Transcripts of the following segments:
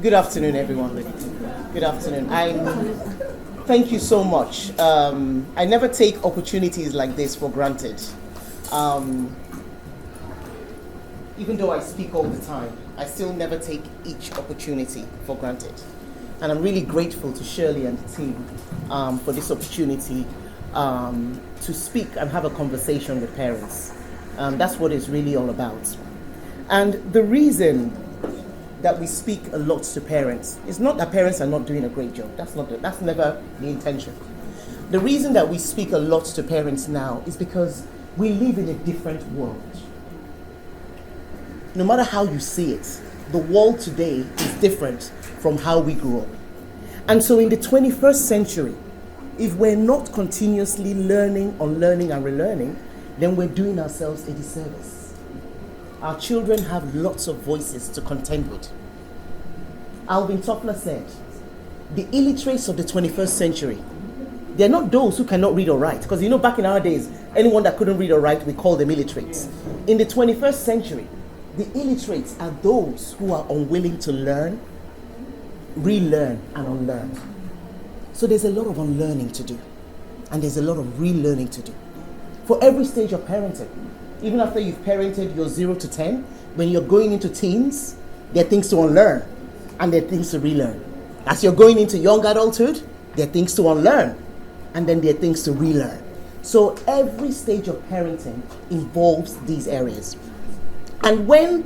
Good afternoon, everyone. Good afternoon. Thank you so much. I never take opportunities like this for granted. Even though I speak all the time, I still never take each opportunity for granted. And I'm really grateful to Shirley and the team for this opportunity to speak and have a conversation with parents. That's what it's really all about. And the reason that we speak a lot to parents is not that parents are not doing a great job. That's never the intention. The reason that we speak a lot to parents now is because we live in a different world. No matter how you see it, the world today is different from how we grew up. And so in the 21st century, if we're not continuously learning, unlearning, and relearning, then we're doing ourselves a disservice. Our children have lots of voices to contend with. Alvin Toffler said, the illiterates of the 21st century, they're not those who cannot read or write. Because back in our days, anyone that couldn't read or write, we called them illiterates. In the 21st century, the illiterates are those who are unwilling to learn, relearn, and unlearn. So there's a lot of unlearning to do. And there's a lot of relearning to do. For every stage of parenting. Even after you've parented your 0 to 10, when you're going into teens, there are things to unlearn and there are things to relearn. As you're going into young adulthood, there are things to unlearn and then there are things to relearn. So every stage of parenting involves these areas. And when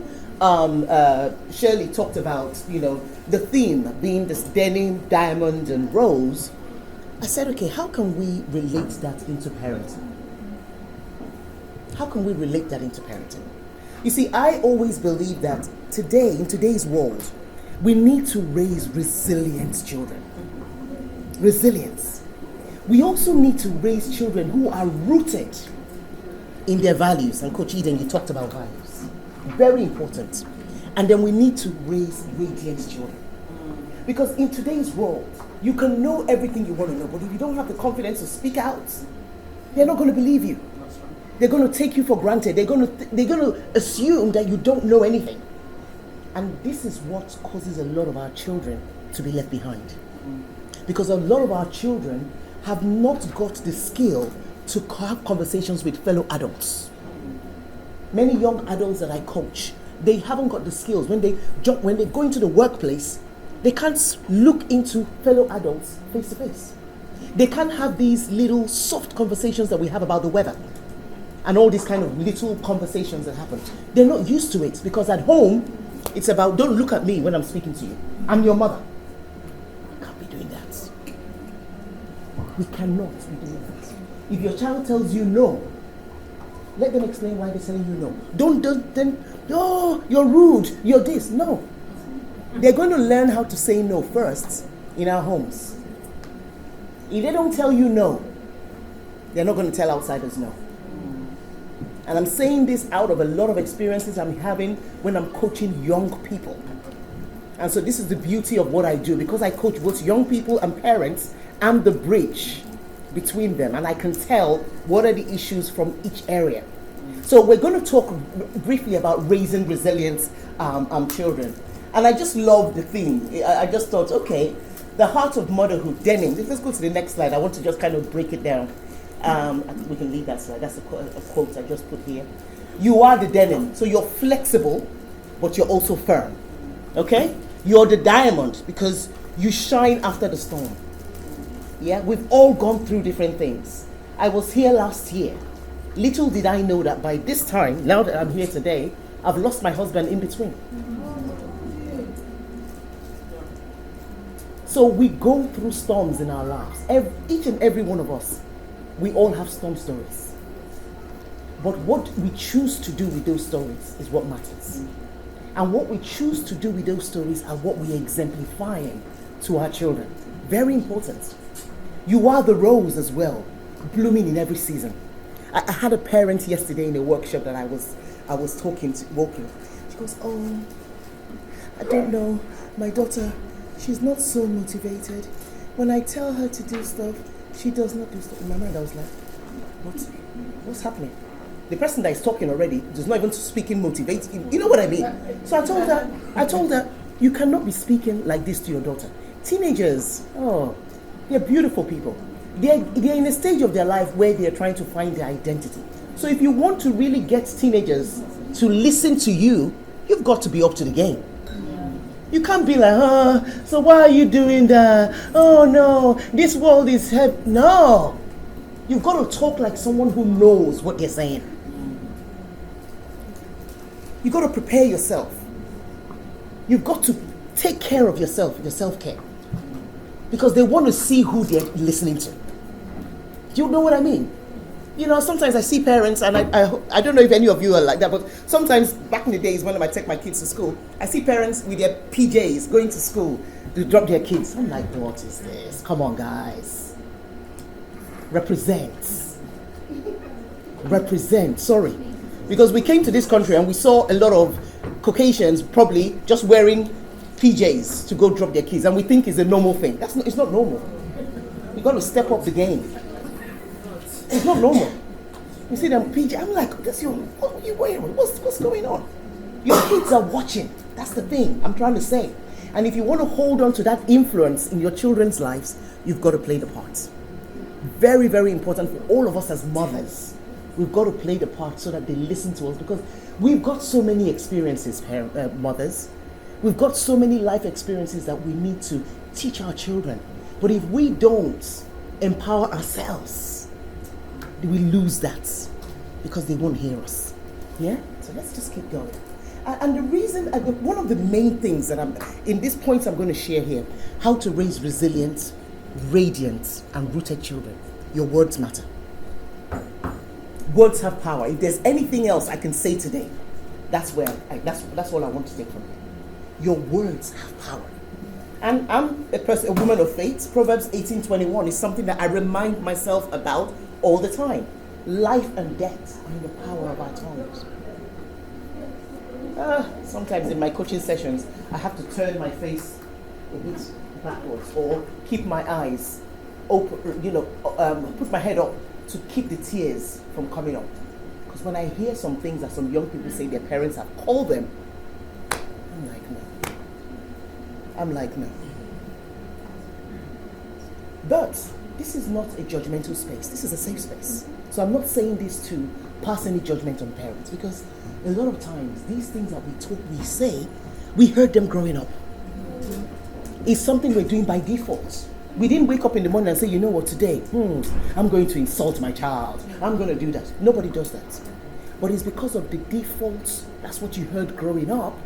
Shirley talked about, the theme being this denim, diamond, and rose, I said, okay, how can we relate that into parenting? How can we relate that into parenting? You see, I always believe that today, in today's world, we need to raise resilient children. Resilience. We also need to raise children who are rooted in their values. And Coach Eden, you talked about values. Very important. And then we need to raise radiant children. Because in today's world, you can know everything you want to know, but if you don't have the confidence to speak out, they're not going to believe you. They're going to take you for granted. They're going to assume that you don't know anything. And this is what causes a lot of our children to be left behind. Because a lot of our children have not got the skill to have conversations with fellow adults. Many young adults that I coach, they haven't got the skills. When they go into the workplace, they can't look into fellow adults face to face. They can't have these little soft conversations that we have about the weather. And all these kind of little conversations that happen. They're not used to it because at home, it's about, don't look at me when I'm speaking to you. I'm your mother. We can't be doing that. We cannot be doing that. If your child tells you no, let them explain why they're telling you no. Oh, you're rude, you're this. No. They're going to learn how to say no first in our homes. If they don't tell you no, they're not going to tell outsiders no. And I'm saying this out of a lot of experiences I'm having when I'm coaching young people. And so this is the beauty of what I do. Because I coach both young people and parents, I'm the bridge between them. And I can tell what are the issues from each area. So we're going to talk briefly about raising resilient children. And I just love the theme. I just thought, okay, the heart of motherhood, Denim. Let's go to the next slide. I want to just kind of break it down. I think we can leave that slide. That's a quote I just put here. You are the denim. So you're flexible, but you're also firm. Okay? You're the diamond because you shine after the storm. Yeah? We've all gone through different things. I was here last year. Little did I know that by this time, now that I'm here today, I've lost my husband in between. So we go through storms in our lives. Each and every one of us. We all have storm stories. But what we choose to do with those stories is what matters. And what we choose to do with those stories are what we are exemplifying to our children. Very important. You are the rose as well, blooming in every season. I had a parent yesterday in a workshop that I was walking. She goes, oh, I don't know, my daughter, she's not so motivated. When I tell her to do stuff, she does not do stuff. In my mind, I was like, what's happening? The person that is talking already does not even speak in motivating. You know what I mean? So I told her, You cannot be speaking like this to your daughter. Teenagers, they're beautiful people. They're in a stage of their life where they're trying to find their identity. So if you want to really get teenagers to listen to you, you've got to be up to the game. You can't be like, so why are you doing that? Oh no, this world is heavy. No. You've got to talk like someone who knows what you're saying. You've got to prepare yourself. You've got to take care of yourself, your self-care. Because they want to see who they're listening to. Do you know what I mean? You know, sometimes I see parents, and I don't know if any of you are like that, but sometimes back in the days when I take my kids to school, I see parents with their PJs going to school to drop their kids. I'm like, what is this? Come on, guys. Represent, sorry. Because we came to this country and we saw a lot of Caucasians probably just wearing PJs to go drop their kids, and we think it's a normal thing. It's not normal. You've got to step up the game. It's not normal. You see them PJ, I'm like, what are you wearing? What's going on? Your kids are watching. That's the thing I'm trying to say. And if you want to hold on to that influence in your children's lives, you've got to play the part. Very, very important for all of us as mothers. We've got to play the part so that they listen to us, because we've got so many experiences, mothers. We've got so many life experiences that we need to teach our children. But if we don't empower ourselves, we lose that because they won't hear us. Yeah? So let's just keep going. And the reason, one of the main things that in these points I'm going to share here, how to raise resilient, radiant, and rooted children. Your words matter. Words have power. If there's anything else I can say today, that's all I want to take from you. Your words have power. And I'm a woman of faith. Proverbs 18:21 is something that I remind myself about all the time. Life and death are in the power of our tongues. Sometimes in my coaching sessions, I have to turn my face a bit backwards or keep my eyes open, put my head up to keep the tears from coming up. Because when I hear some things that some young people say their parents have called them, I'm like, no. But this is not a judgmental space. This is a safe space. So I'm not saying this to pass any judgment on parents, because a lot of times these things that we say, we heard them growing up. It's something we're doing by default. We didn't wake up in the morning and say, you know what, today, I'm going to insult my child. I'm going to do that. Nobody does that. But it's because of the default, that's what you heard growing up,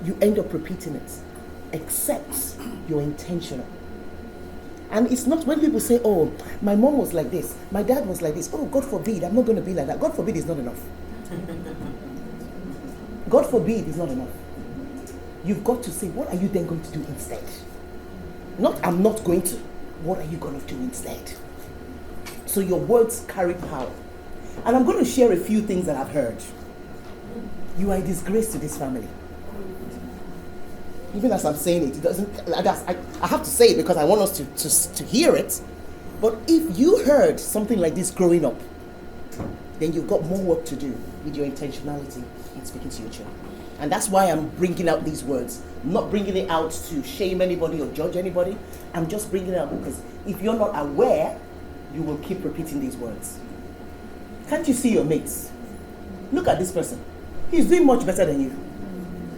you end up repeating it, except you're intentional. And it's not when people say, oh, my mom was like this, my dad was like this, oh, God forbid, I'm not going to be like that. God forbid is not enough. God forbid is not enough. You've got to say, what are you then going to do instead? Not, I'm not going to. What are you going to do instead? So your words carry power. And I'm going to share a few things that I've heard. You are a disgrace to this family. Even as I'm saying it, I have to say it because I want us to hear it. But if you heard something like this growing up, then you've got more work to do with your intentionality in speaking to your children. And that's why I'm bringing out these words. I'm not bringing it out to shame anybody or judge anybody. I'm just bringing it out because if you're not aware, you will keep repeating these words. Can't you see your mates? Look at this person. He's doing much better than you.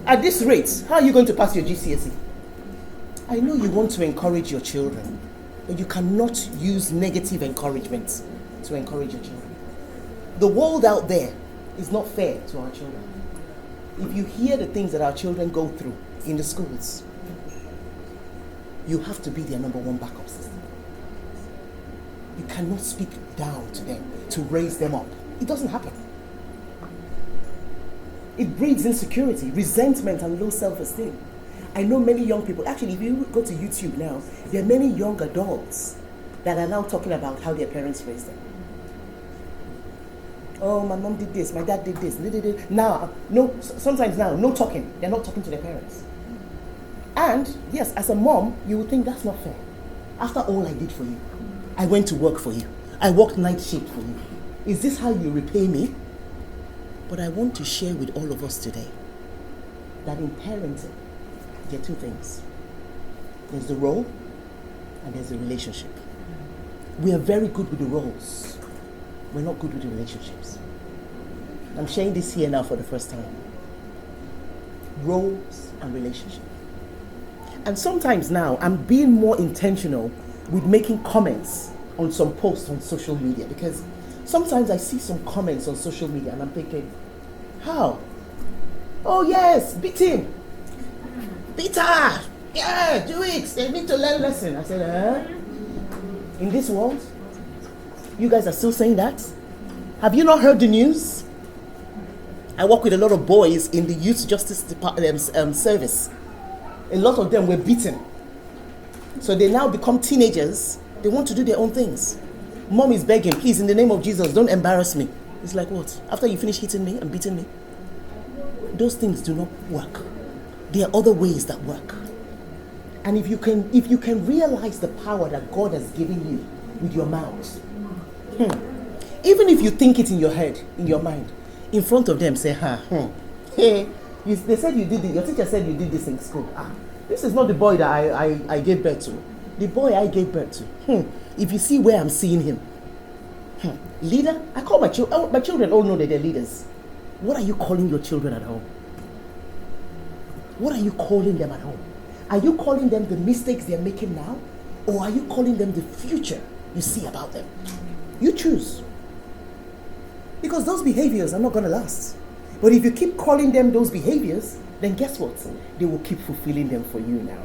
At this rate, how are you going to pass your GCSE? I know you want to encourage your children, but you cannot use negative encouragement to encourage your children. The world out there is not fair to our children. If you hear the things that our children go through in the schools, you have to be their number one backup system. You cannot speak down to them to raise them up. It doesn't happen. It breeds insecurity, resentment, and low self-esteem. I know many young people, actually if you go to YouTube now, there are many young adults that are now talking about how their parents raised them. Oh, my mom did this, my dad did this. Now, sometimes now, no talking. They're not talking to their parents. And yes, as a mom, you would think that's not fair. After all I did for you, I went to work for you. I worked night shift for you. Is this how you repay me? But I want to share with all of us today that in parenting, there are two things. There's the role and there's the relationship. We are very good with the roles. We're not good with the relationships. I'm sharing this here now for the first time. Roles and relationship. And sometimes now I'm being more intentional with making comments on some posts on social media, because sometimes I see some comments on social media and I'm thinking, how? Oh yes, beat him. Beat her. Yeah, do it. They need to learn lesson. I said, in this world, you guys are still saying that? Have you not heard the news? I work with a lot of boys in the Youth Justice Department service. A lot of them were beaten. So they now become teenagers. They want to do their own things. Mom is begging, please, in the name of Jesus, don't embarrass me. It's like, what? After you finish hitting me and beating me? Those things do not work. There are other ways that work. And if you can realize the power that God has given you with your mouth, even if you think it in your head, in your mind, in front of them, say, hey, they said you did it. Your teacher said you did this in school. This is not the boy that I gave birth to. The boy I gave birth to. If you see where I'm seeing him, leader, I call my children. My children all know that they're leaders. What are you calling your children at home? What are you calling them at home? Are you calling them the mistakes they're making now? Or are you calling them the future you see about them? You choose. Because those behaviors are not going to last. But if you keep calling them those behaviors, then guess what? They will keep fulfilling them for you now.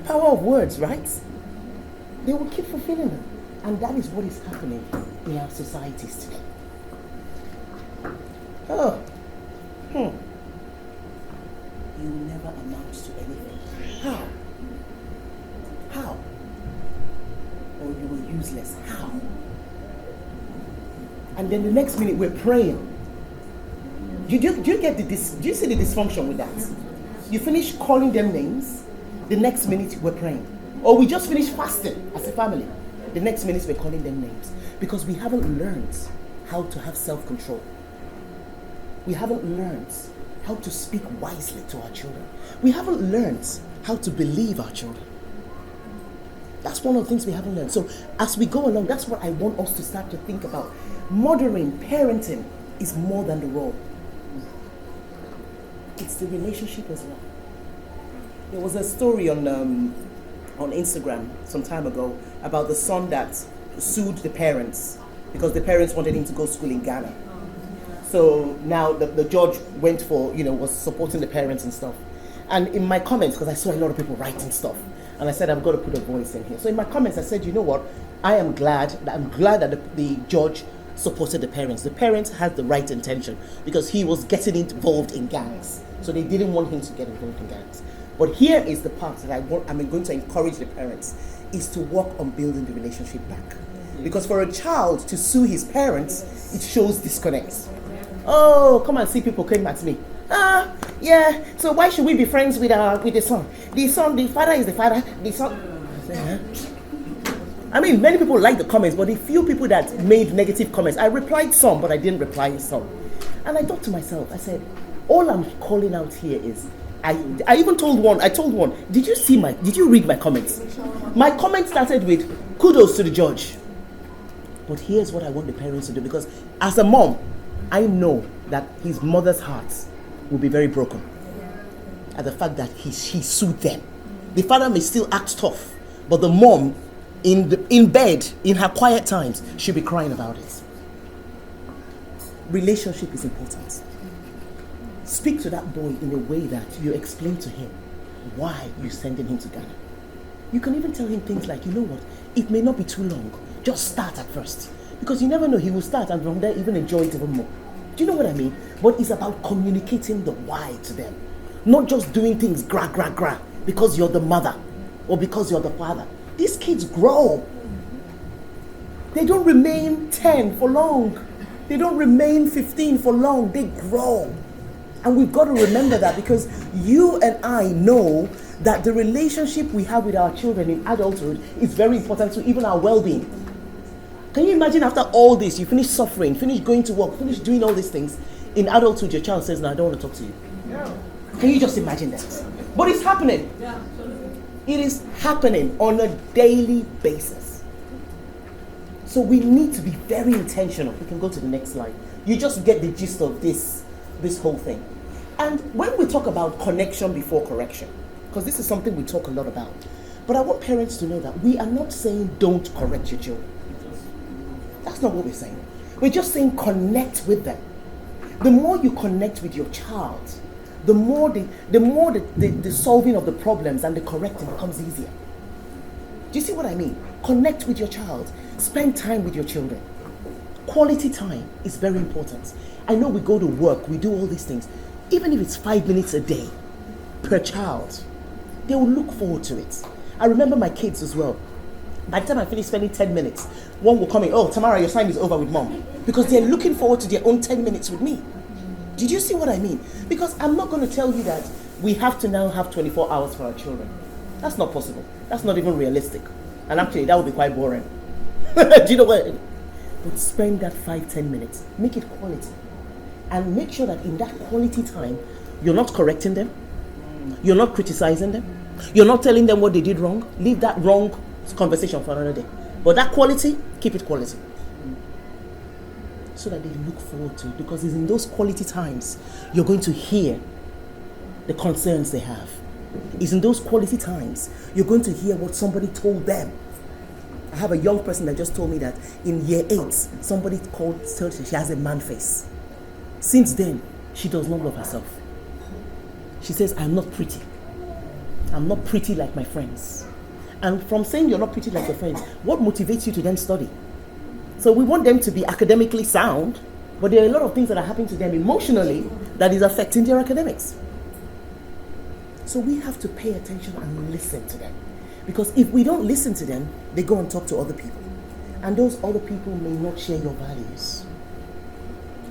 Power of words, right? They will keep fulfilling them. And that is what is happening in our societies today. You will never amount to anything. How? Or you were useless. How? And then the next minute we're praying. Do you get do you see the dysfunction with that? You finish calling them names, the next minute we're praying. Or we just finish fasting as a family. The next minute we're calling them names. Because we haven't learned how to have self-control. We haven't learned how to speak wisely to our children. We haven't learned how to believe our children. That's one of the things we haven't learned. So as we go along, that's what I want us to start to think about. Mothering, parenting is more than the role. It's the relationship as well. There was a story on Instagram some time ago about the son that sued the parents because the parents wanted him to go to school in Ghana. So now the judge went for, was supporting the parents and stuff. And in my comments, because I saw a lot of people writing stuff, and I said, I've got to put a voice in here. So in my comments, I said, you know what? I'm glad that the judge supported the parents. The parents had the right intention because he was getting involved in gangs. So they didn't want him to get involved in gangs. But here is the part that I'm going to encourage the parents, is to work on building the relationship back. Because for a child to sue his parents, it shows disconnect. Oh, come and see, people came at me. Yeah, so why should we be friends with the son? The father is the father, the son. I mean, many people like the comments, but the few people that made negative comments, I replied some, but I didn't reply some. And I thought to myself, I said, all I'm calling out here is, I even told one, did you read my comments? My comment started with, kudos to the judge. But here's what I want the parents to do, because as a mom, I know that his mother's heart will be very broken at the fact that he sued them. The father may still act tough, but the mom, in bed, in her quiet times, she'll be crying about it. Relationship is important. Speak to that boy in a way that you explain to him why you're sending him to Ghana. You can even tell him things like, you know what, it may not be too long. Just start at first. Because you never know, he will start and from there even enjoy it even more. Do you know what I mean? But it's about communicating the why to them. Not just doing things gra, because you're the mother or because you're the father. These kids grow. They don't remain 10 for long. They don't remain 15 for long. They grow. And we've got to remember that, because you and I know that the relationship we have with our children in adulthood is very important to even our well-being. Can you imagine after all this, you finish suffering, finish going to work, finish doing all these things, in adulthood your child says, no, I don't want to talk to you. Can you just imagine that? But it's happening. It is happening on a daily basis. So we need to be very intentional. We can go to the next slide. You just get the gist of this whole thing. And when we talk about connection before correction, because this is something we talk a lot about, but I want parents to know that we are not saying don't correct your children. That's not what we're saying. We're just saying connect with them. The more you connect with your child, the more the solving of the problems and the correcting becomes easier. Do you see what I mean? Connect with your child. Spend time with your children. Quality time is very important. I know we go to work, we do all these things. Even if it's 5 minutes a day per child, they will look forward to it. I remember my kids as well. By the time I finish spending 10 minutes, one will come in, oh, Tamara, your time is over with mom. Because they're looking forward to their own 10 minutes with me. Did you see what I mean? Because I'm not going to tell you that we have to now have 24 hours for our children. That's not possible. That's not even realistic. And actually, that would be quite boring. Do you know what? But spend that 5-10 minutes. Make it quality. And make sure that in that quality time, you're not correcting them. You're not criticizing them. You're not telling them what they did wrong. Leave that wrong conversation for another day. But that quality, keep it quality. So that they look forward to it. Because it's in those quality times you're going to hear the concerns they have. It's in those quality times you're going to hear what somebody told them. I have a young person that just told me that in year 8, somebody told her she has a man face. Since then, she does not love herself. She says, I'm not pretty. I'm not pretty like my friends. And from saying you're not pretty like your friends, what motivates you to then study? So we want them to be academically sound, but there are a lot of things that are happening to them emotionally that is affecting their academics. So we have to pay attention and listen to them. Because if we don't listen to them, they go and talk to other people. And those other people may not share your values.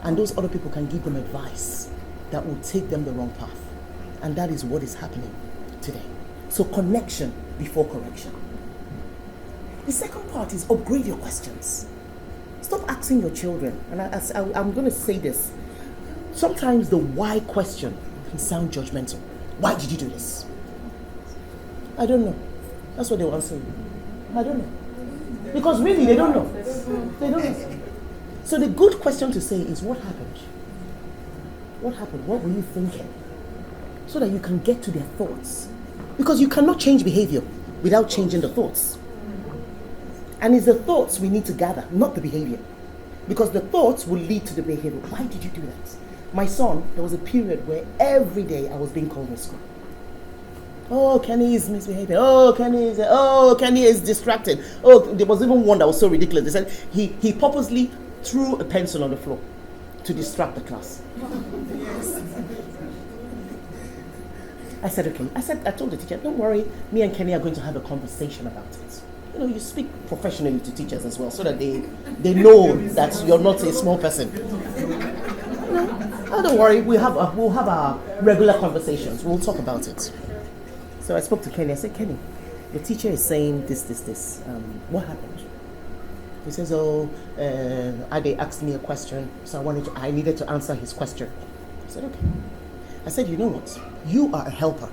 And those other people can give them advice that will take them the wrong path. And that is what is happening today. So connection before correction. The second part is upgrade your questions. Stop asking your children. And I'm going to say this. Sometimes the why question can sound judgmental. Why did you do this? I don't know. That's what they will answer you. I don't know. Because really, they don't know. They don't know. So the good question to say is, what happened? What happened? What were you thinking? So that you can get to their thoughts. Because you cannot change behavior without changing the thoughts. And it's the thoughts we need to gather, not the behavior. Because the thoughts will lead to the behavior. Why did you do that? My son, there was a period where every day I was being called in school. Oh, Kenny is misbehaving. Oh, Kenny is distracted. Oh, there was even one that was so ridiculous. They said he purposely threw a pencil on the floor to distract the class. I said, okay. I told the teacher, don't worry, me and Kenny are going to have a conversation about it. You know, you speak professionally to teachers as well, so that they know that you're not a small person. Oh, don't worry, we'll have our regular conversations. We'll talk about it. So I spoke to Kenny. I said, Kenny, the teacher is saying this. What happened? He says, Ade asked me a question, so I needed to answer his question. I said, okay. I said, you know what? You are a helper.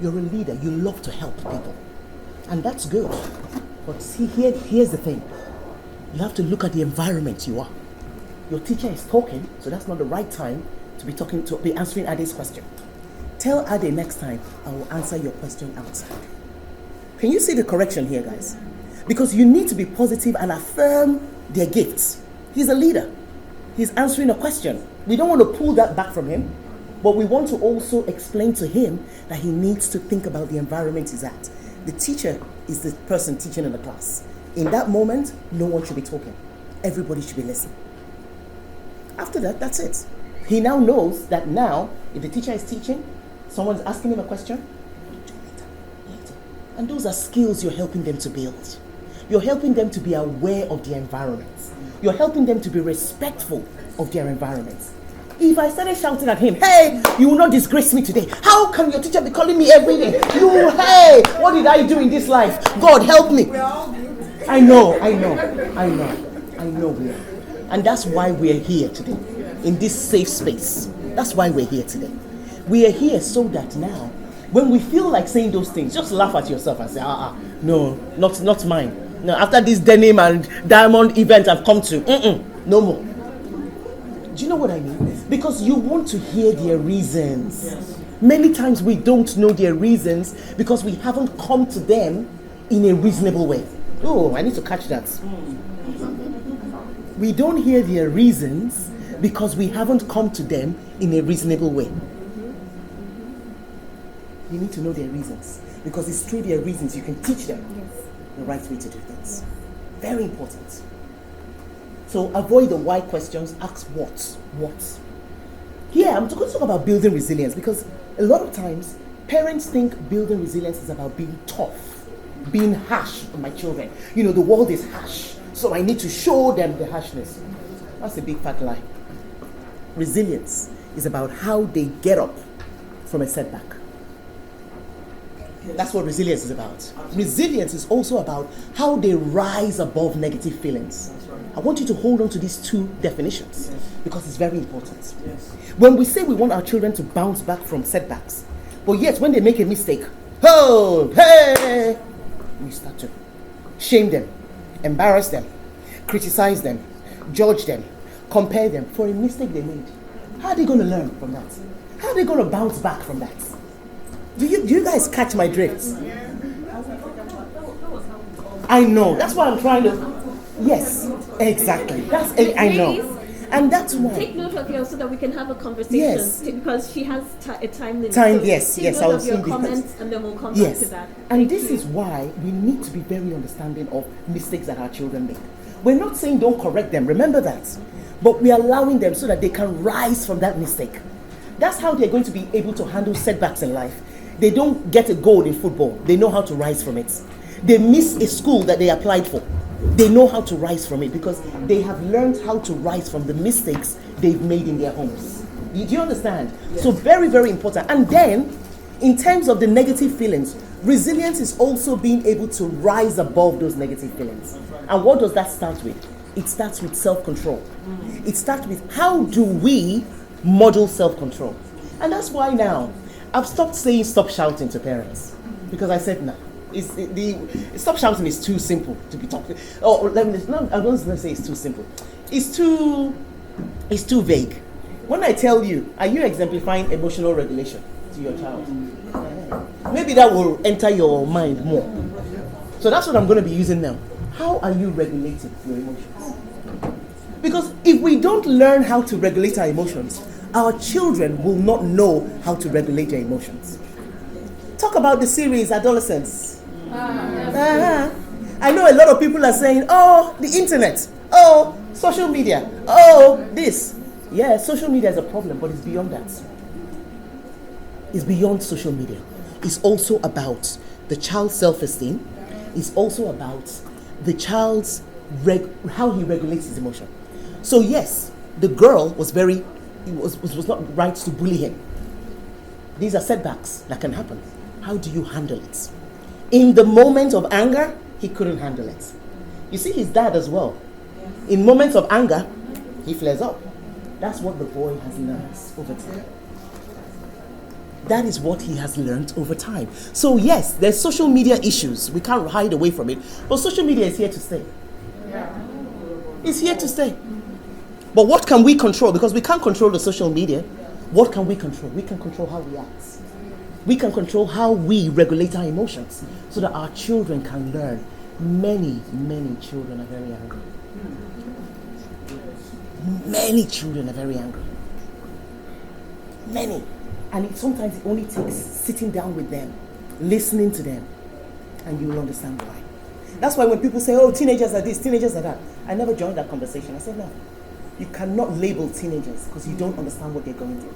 You're a leader. You love to help people. And that's good. But see, here's the thing. You have to look at the environment you are. Your teacher is talking, so that's not the right time to be answering Ade's question. Tell Ade next time, I will answer your question outside. Can you see the correction here, guys? Because you need to be positive and affirm their gifts. He's a leader. He's answering a question. We don't want to pull that back from him, but we want to also explain to him that he needs to think about the environment he's at. The teacher is the person teaching in the class. In that moment, no one should be talking. Everybody should be listening. After that, that's it. He now knows that now, if the teacher is teaching, someone's asking him a question, later. And those are skills you're helping them to build. You're helping them to be aware of their environment. You're helping them to be respectful of their environment. If I started shouting at him, hey, you will not disgrace me today. How can your teacher be calling me every day? Hey, what did I do in this life? God, help me. I know we are. And that's why we're here today, in this safe space. That's why we're here today. We are here so that now, when we feel like saying those things, just laugh at yourself and say, no, not mine. No, after this Denim and Diamond event I've come to, no more. Do you know what I mean? Because you want to hear their reasons. Yes. Many times we don't know their reasons because we haven't come to them in a reasonable way. Oh, I need to catch that. We don't hear their reasons because we haven't come to them in a reasonable way. You need to know their reasons because it's through their reasons you can teach them the right way to do things. Very important. So avoid the why questions, ask what. Here, I'm going to talk about building resilience because a lot of times parents think building resilience is about being tough, being harsh on my children. You know, the world is harsh, so I need to show them the harshness. That's a big fat lie. Resilience is about how they get up from a setback. That's what resilience is about. Resilience is also about how they rise above negative feelings. I want you to hold on to these two definitions because it's very important. When we say we want our children to bounce back from setbacks, but yet when they make a mistake, we start to shame them, embarrass them, criticize them, judge them, compare them for a mistake they made. How are they going to learn from that? How are they going to bounce back from that? Do you guys catch my drift? I know. That's why I'm trying to. Yes, exactly. I know. And that's why. Take note of yours so that we can have a conversation. Yes. Because she has a time limit. Yes. Take note of your comments and then we'll come back to that. And this is why we need to be very understanding of mistakes that our children make. We're not saying don't correct them. Remember that. But we're allowing them so that they can rise from that mistake. That's how they're going to be able to handle setbacks in life. They don't get a goal in football. They know how to rise from it. They miss a school that they applied for. They know how to rise from it because they have learned how to rise from the mistakes they've made in their homes. Do you understand? Yes. So very, very important. And then, in terms of the negative feelings, resilience is also being able to rise above those negative feelings. And what does that start with? It starts with self-control. It starts with how do we model self-control? And that's why now, I've stopped saying stop shouting to parents because I said no. Stop shouting is too simple to be talking. I'm not going to say it's too simple. It's too vague. When I tell you, are you exemplifying emotional regulation to your child? Maybe that will enter your mind more. So that's what I'm going to be using now. How are you regulating your emotions? Because if we don't learn how to regulate our emotions, our children will not know how to regulate their emotions. Talk about the series Adolescence. I know a lot of people are saying, oh, the internet, oh, social media, oh, this. Yeah, social media is a problem, but it's beyond that. It's beyond social media. It's also about the child's self-esteem. It's also about the child's how he regulates his emotion. So yes, the girl was not right to bully him. These are setbacks that can happen. How do you handle it? In the moment of anger, he couldn't handle it. You see his dad as well. In moments of anger, he flares up. That's what the boy has learned over time. That is what he has learned over time. So yes, there's social media issues. We can't hide away from it. But social media is here to stay. It's here to stay. But what can we control? Because we can't control the social media. What can we control? We can control how we act. We can control how we regulate our emotions so that our children can learn. Many, many children are very angry. Many children are very angry. Many. And sometimes it only takes sitting down with them, listening to them, and you will understand why. That's why when people say, oh, teenagers are this, teenagers are that, I never joined that conversation. I said, no. You cannot label teenagers because you don't understand what they're going through.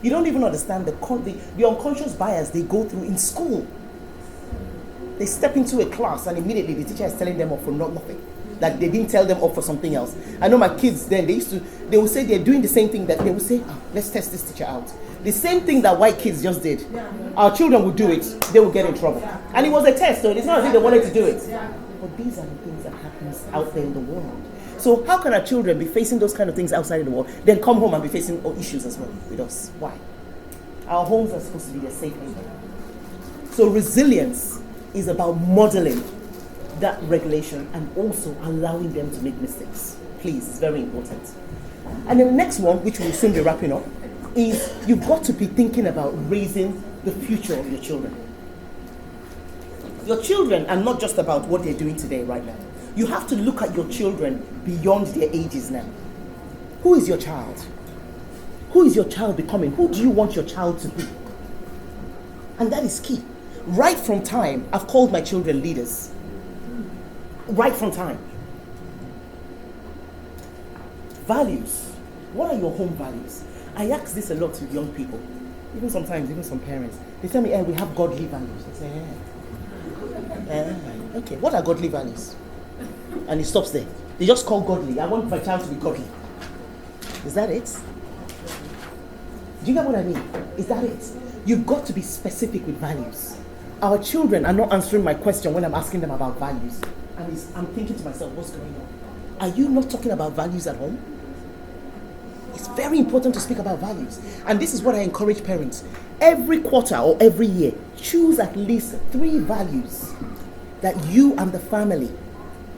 You don't even understand the unconscious bias they go through in school. They step into a class and immediately the teacher is telling them off for nothing. Like they didn't tell them off for something else. I know my kids then, they would say they're doing the same thing that they would say, let's test this teacher out. The same thing that white kids just did. Our children would do it, they would get in trouble. And it was a test, so it's not as if they wanted to do it. But these are the things that happens out there in the world. So how can our children be facing those kind of things outside in the world, then come home and be facing issues as well with us? Why? Our homes are supposed to be a safe haven. So resilience is about modeling that regulation and also allowing them to make mistakes. Please, it's very important. And then the next one, which we'll soon be wrapping up, is you've got to be thinking about raising the future of your children. Your children are not just about what they're doing today, right now. You have to look at your children beyond their ages now. Who is your child? Who is your child becoming? Who do you want your child to be? And that is key. Right from time, I've called my children leaders. Right from time. Values. What are your home values? I ask this a lot to young people. Even sometimes, even some parents. They tell me, we have godly values. I say, okay, what are godly values? And it stops there. They just call godly. I want my child to be godly. Is that it? Do you get what I mean? Is that it? You've got to be specific with values. Our children are not answering my question when I'm asking them about values. And I'm thinking to myself, what's going on? Are you not talking about values at home? It's very important to speak about values. And this is what I encourage parents. Every quarter or every year, choose at least 3 values that you and the family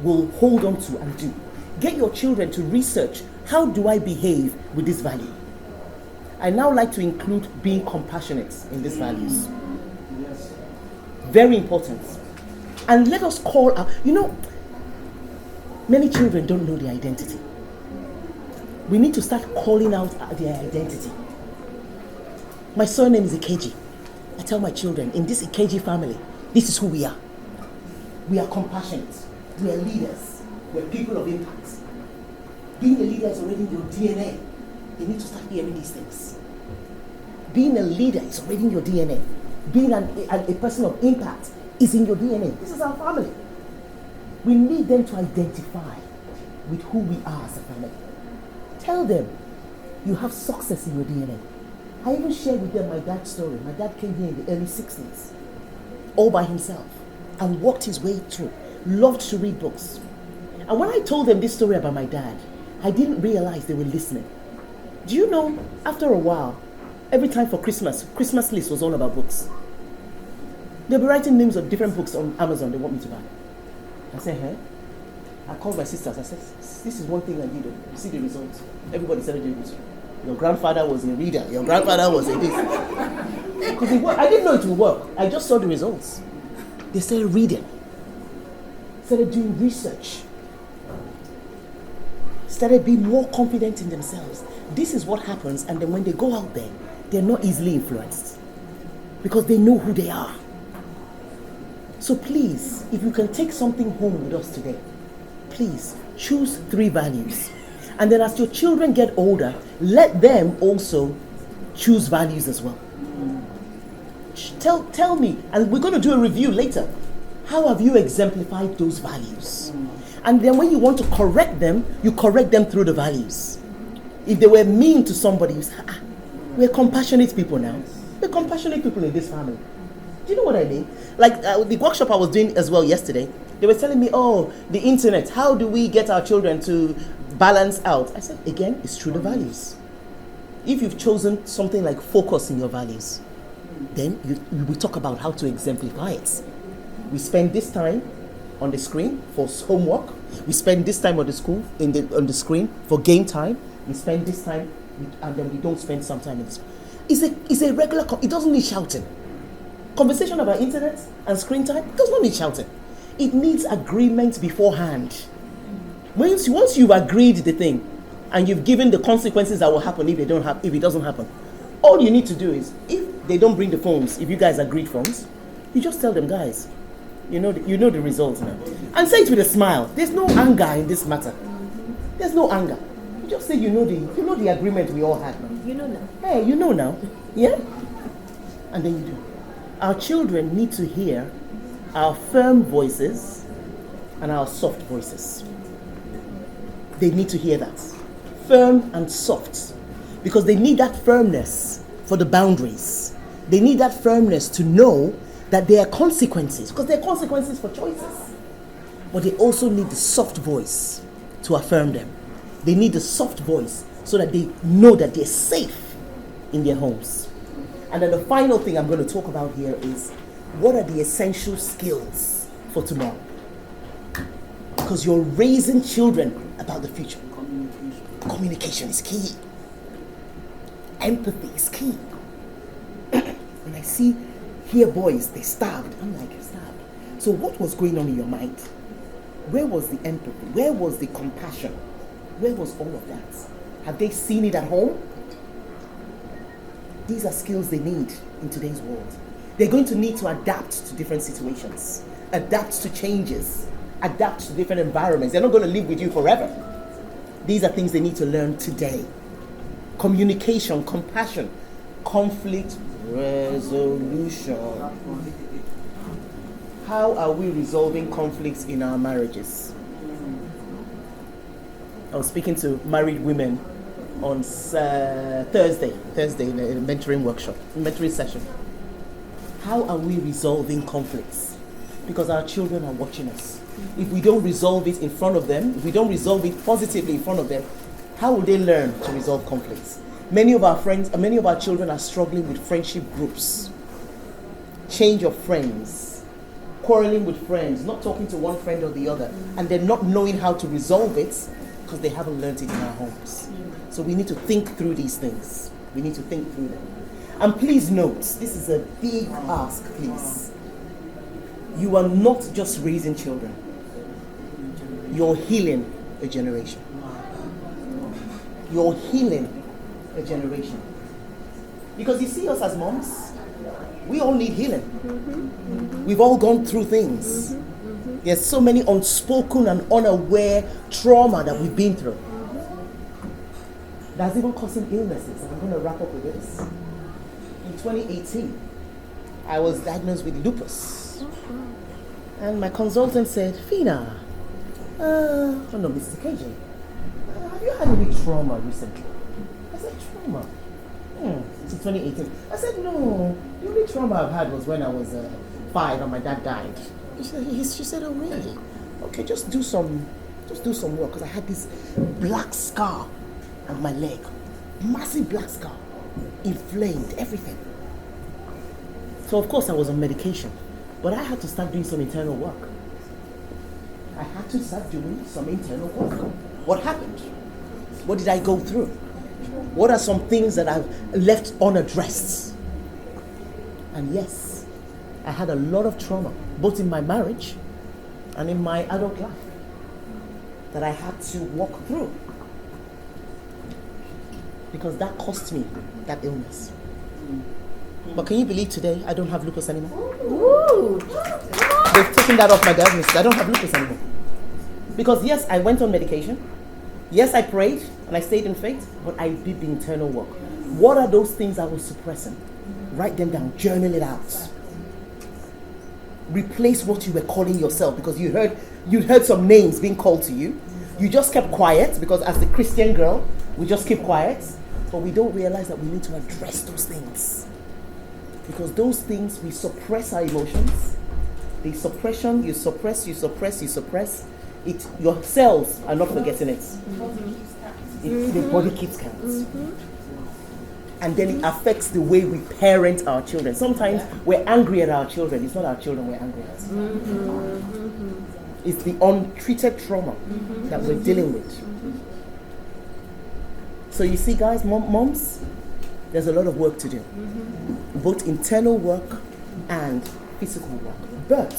will hold on to and do. Get your children to research, how do I behave with this value? I now like to include being compassionate in these values. Yes. Very important. And let us call out, many children don't know their identity. We need to start calling out their identity. My surname is Ikeji. I tell my children, in this Ikeji family, this is who we are. We are compassionate. We are leaders. We're people of impact. Being a leader is already in your DNA. You need to start hearing these things. Being a leader is already in your DNA. Being a person of impact is in your DNA. This is our family. We need them to identify with who we are as a family. Tell them you have success in your DNA. I even shared with them my dad's story. My dad came here in the early 60s, all by himself, and walked his way through. Loved to read books. And when I told them this story about my dad, I didn't realize they were listening. Do you know, after a while, every time for Christmas list was all about books. They'll be writing names of different books on Amazon they want me to buy. I said, hey. I called my sisters. I said, this is one thing I did. You see the results. Everybody started doing this. Your grandfather was a reader. Your grandfather was a this. Because it worked. I didn't know it would work. I just saw the results. They started reading. Started doing research. Started being more confident in themselves. This is what happens. And then when they go out there, they're not easily influenced. Because they know who they are. So please, if you can take something home with us today, please choose 3 values. And then as your children get older, let them also choose values as well. Tell me, and we're going to do a review later. How have you exemplified those values? And then when you want to correct them, you correct them through the values. If they were mean to somebody, you say, we're compassionate people now. We're compassionate people in this family. Do you know what I mean? Like the workshop I was doing as well yesterday, they were telling me, the internet, how do we get our children to balance out? I said, again, it's through the values. If you've chosen something like focus in your values, then we talk about how to exemplify it. We spend this time on the screen for homework. We spend this time on the screen for game time. We spend this time, and then we don't spend some time in this. It's a regular, it doesn't need shouting. Conversation about internet and screen time does not need shouting. It needs agreement beforehand. Once you've agreed the thing, and you've given the consequences that will happen if it doesn't happen, all you need to do is, if they don't bring the phones, if you guys agreed phones, you just tell them, guys, you know the results now, and say it with a smile. There's no anger in this matter. There's no anger. You just say you know the agreement we all had now. You know now. Hey, you know now, yeah. And then you do. Our children need to hear our firm voices and our soft voices. They need to hear that. Firm and soft. Because they need that firmness for the boundaries. They need that firmness to know that there are consequences. Because there are consequences for choices. But they also need the soft voice to affirm them. They need the soft voice so that they know that they're safe in their homes. And then the final thing I'm going to talk about here is what are the essential skills for tomorrow? Because you're raising children about the future. Communication is key. Empathy is key. When I hear boys, they stabbed. I'm like, stabbed. So what was going on in your mind? Where was the empathy? Where was the compassion? Where was all of that? Have they seen it at home? These are skills they need in today's world. They're going to need to adapt to different situations, adapt to changes, adapt to different environments. They're not going to live with you forever. These are things they need to learn today. Communication, compassion, conflict resolution. How are we resolving conflicts in our marriages? I was speaking to married women on Thursday in a mentoring workshop, mentoring session. How are we resolving conflicts? Because our children are watching us. If we don't resolve it in front of them, if we don't resolve it positively in front of them, how will they learn to resolve conflicts? Many of our children are struggling with friendship groups, change of friends, quarreling with friends, not talking to one friend or the other, and they're not knowing how to resolve it because they haven't learned it in our homes. So we need to think through these things. We need to think through them. And please note, this is a big ask, please. You are not just raising children. You're healing a generation. You're healing a generation. Because you see us as moms, we all need healing. We've all gone through things. There's so many unspoken and unaware trauma that we've been through. That's even causing illnesses. And I'm going to wrap up with this. In 2018, I was diagnosed with lupus. And my consultant said, Phinnah, Mr. KJ, have you had any trauma recently? I said, trauma? It's 2018. I said, no, the only trauma I've had was when I was 5 and my dad died. She said, oh really? Okay, just do some work, because I had this black scar on my leg. Massive black scar. Inflamed, everything. So of course I was on medication. But I had to start doing some internal work. I had to start doing some internal work. What happened? What did I go through? What are some things that I've left unaddressed? And yes, I had a lot of trauma, both in my marriage and in my adult life, that I had to walk through. Because that cost me that illness. But can you believe today I don't have lupus anymore? Ooh. They've taken that off my diagnosis. I don't have lupus anymore. Because yes, I went on medication. Yes, I prayed and I stayed in faith, but I did the internal work. What are those things I was suppressing? Write them down, journal it out. Replace what you were calling yourself, because you heard some names being called to you. You just kept quiet, because as the Christian girl, we just keep quiet, but we don't realize that we need to address those things. Because those things, we suppress our emotions. The suppression, you suppress. Your cells are not forgetting it. The body keeps count. And then it affects the way we parent our children. Sometimes we're angry at our children. It's not our children we're angry at. It's the untreated trauma that we're dealing with. So you see, guys, moms, there's a lot of work to do. Both internal work and physical work. But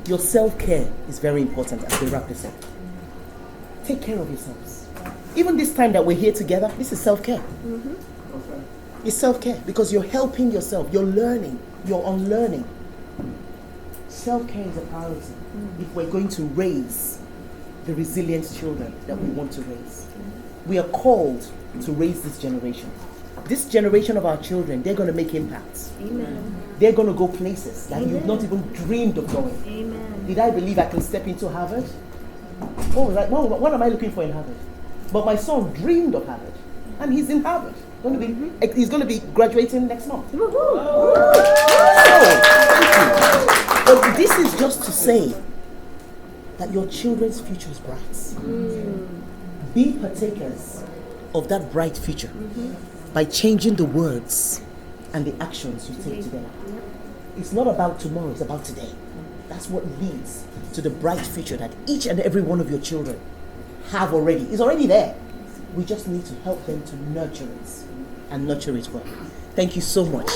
your self-care is very important as we wrap this up. Take care of yourselves. Even this time that we're here together, this is self-care. It's self-care because you're helping yourself. You're learning. You're unlearning. Self-care is a priority if we're going to raise the resilient children that we want to raise. We are called to raise this generation. This generation of our children, they're going to make impacts. Amen. They're going to go places that you've not even dreamed of going. Amen. Did I believe I can step into Harvard? What am I looking for in Harvard? But my son dreamed of Harvard, and he's in Harvard. He's going to be graduating next month. But this is just to say that your children's future is bright. Be partakers of that bright future by changing the words and the actions you take together. It's not about tomorrow, it's about today. That's what leads to the bright future that each and every one of your children have already. It's already there. We just need to help them to nurture it and nurture it well. Thank you so much.